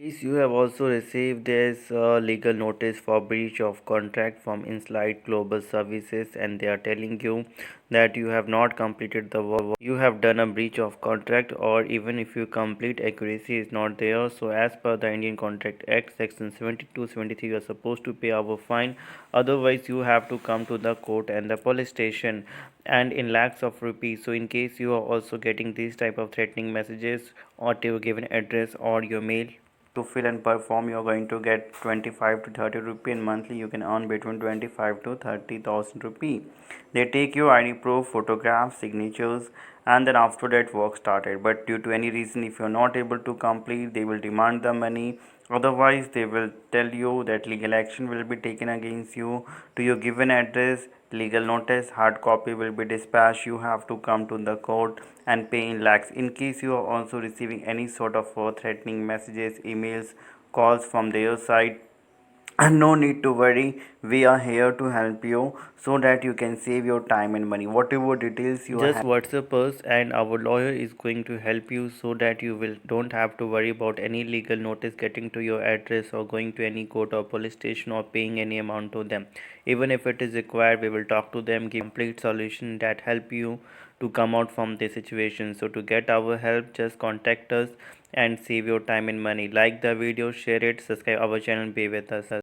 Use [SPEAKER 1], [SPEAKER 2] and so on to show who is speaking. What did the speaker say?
[SPEAKER 1] Yes, you have also received this legal notice for breach of contract from Insight Global Services, and they are telling you that you have not completed the work. You have done a breach of contract, or even if you complete, accuracy is not there. So, as per the Indian Contract Act, Section 72-73, you are supposed to pay our fine. Otherwise, you have to come to the court and the police station, and in lakhs of rupees. So, in case you are also getting these type of threatening messages or to your given address or your mail to fill and perform, you're going to get 25 to 30 rupee, and monthly you can earn between 25 to 30,000 rupee. They take your ID proof, photographs, signatures, and then after that work started. But due to any reason, if you're not able to complete, they will demand the money. Otherwise, they will tell you that legal action will be taken against you to your given address. Legal notice, hard copy will be dispatched. You have to come to the court and pay in lakhs. In case you are also receiving any sort of threatening messages, emails, calls from their side, and no need to worry, we are here to help you so that you can save your time and money. Whatever details you just have, WhatsApp us and our lawyer is going to help you so that you will don't have to worry about any legal notice getting to your address or going to any court or police station or paying any amount to them. Even if it is required, we will talk to them, give complete solution that help you to come out from the situation. So to get our help, just contact us and save your time and money. Like the video, share it, subscribe our channel, be with us.